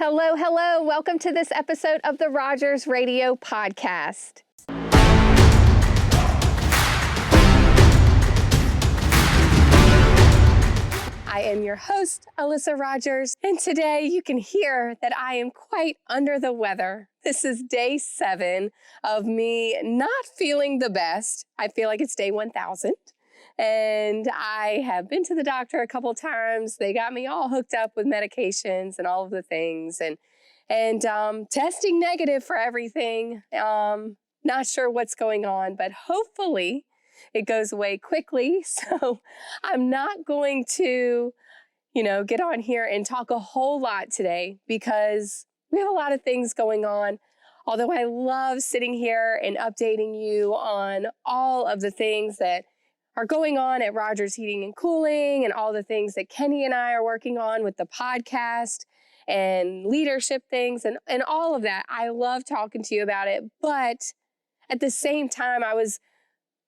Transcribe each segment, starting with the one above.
Hello, hello. Welcome to this episode of the Rogers Radio Podcast. I am your host, Alyssa Rogers, and today you can hear that I am quite under the weather. This is day 7 of me not feeling the best. I feel like it's day 1000. And I have been to the doctor a couple times. They got me all hooked up with medications and all of the things, and testing negative for everything. Not sure what's going on, but hopefully it goes away quickly. So I'm not going to, get on here and talk a whole lot today because we have a lot of things going on. Although I love sitting here and updating you on all of the things that are going on at Rogers Heating and Cooling and all the things that Kenny and I are working on with the podcast and leadership things and all of that. I love talking to you about it. But at the same time, I was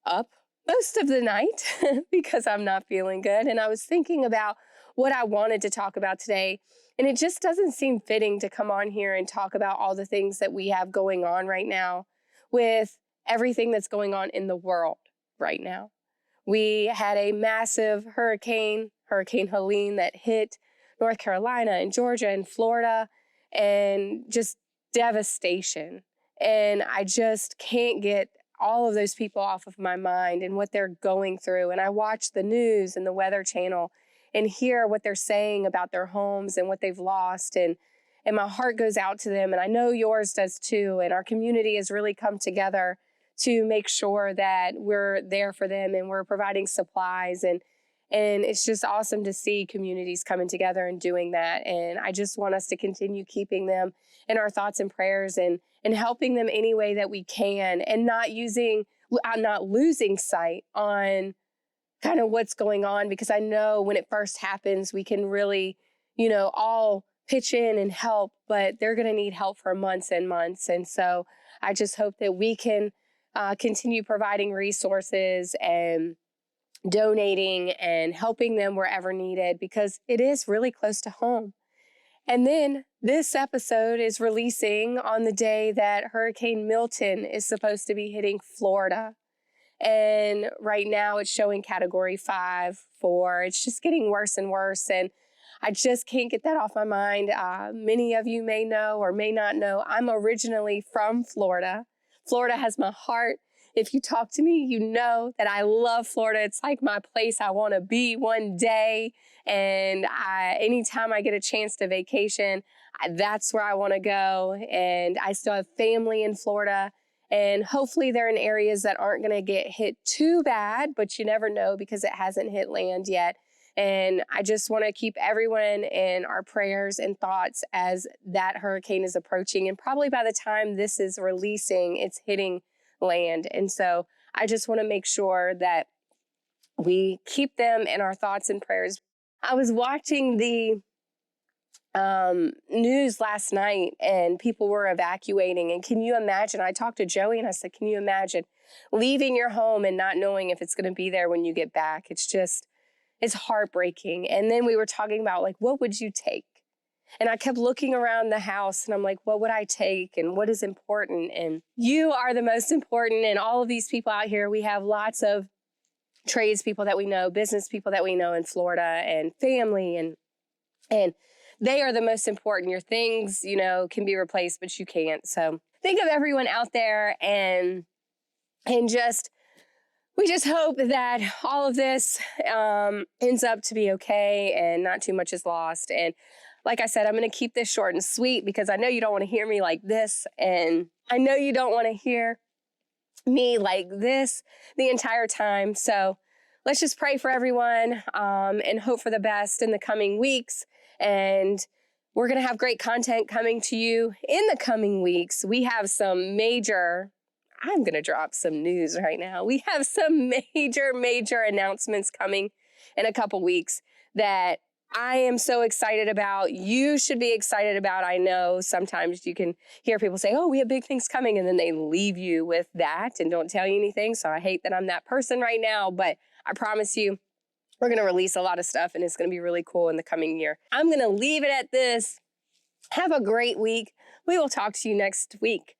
up most of the night because I'm not feeling good. And I was thinking about what I wanted to talk about today. And it just doesn't seem fitting to come on here and talk about all the things that we have going on right now with everything that's going on in the world right now. We had a massive Hurricane Helene, that hit North Carolina and Georgia and Florida, and just devastation. And I just can't get all of those people off of my mind and what they're going through. And I watch the news and the Weather Channel and hear what they're saying about their homes and what they've lost. And my heart goes out to them. And I know yours does too. And our community has really come together to make sure that we're there for them and we're providing supplies. And it's just awesome to see communities coming together and doing that. And I just want us to continue keeping them in our thoughts and prayers and helping them any way that we can, and not losing sight on kind of what's going on, because I know when it first happens, we can really, all pitch in and help, but they're going to need help for months and months. And so I just hope that we can continue providing resources and donating and helping them wherever needed, because it is really close to home. And then this episode is releasing on the day that Hurricane Milton is supposed to be hitting Florida. And right now it's showing category 5, 4. It's just getting worse and worse. And I just can't get that off my mind. Many of you may know or may not know, I'm originally from Florida. Florida has my heart. If you talk to me, you know that I love Florida. It's like my place I want to be one day. And anytime I get a chance to vacation, that's where I want to go. And I still have family in Florida. And hopefully they're in areas that aren't going to get hit too bad, but you never know because it hasn't hit land yet. And I just want to keep everyone in our prayers and thoughts as that hurricane is approaching. And probably by the time this is releasing, it's hitting land. And so I just want to make sure that we keep them in our thoughts and prayers. I was watching the news last night and people were evacuating. And can you imagine? I talked to Joey and I said, can you imagine leaving your home and not knowing if it's going to be there when you get back? It's heartbreaking. And then we were talking about, like, what would you take? And I kept looking around the house and I'm like, what would I take? And what is important? And you are the most important. And all of these people out here, we have lots of tradespeople that we know, business people that we know in Florida, and family. And they are the most important. Your things, can be replaced, but you can't. So think of everyone out there and we just hope that all of this ends up to be okay and not too much is lost. And like I said, I'm going to keep this short and sweet because I know you don't want to hear me like this. And I know you don't want to hear me like this the entire time. So let's just pray for everyone and hope for the best in the coming weeks. And we're going to have great content coming to you in the coming weeks. We have some I'm going to drop some news right now. We have some major announcements coming in a couple weeks that I am so excited about. You should be excited about. I know sometimes you can hear people say, oh, we have big things coming, and then they leave you with that and don't tell you anything. So I hate that I'm that person right now, but I promise you, we're going to release a lot of stuff and it's going to be really cool in the coming year. I'm going to leave it at this. Have a great week. We will talk to you next week.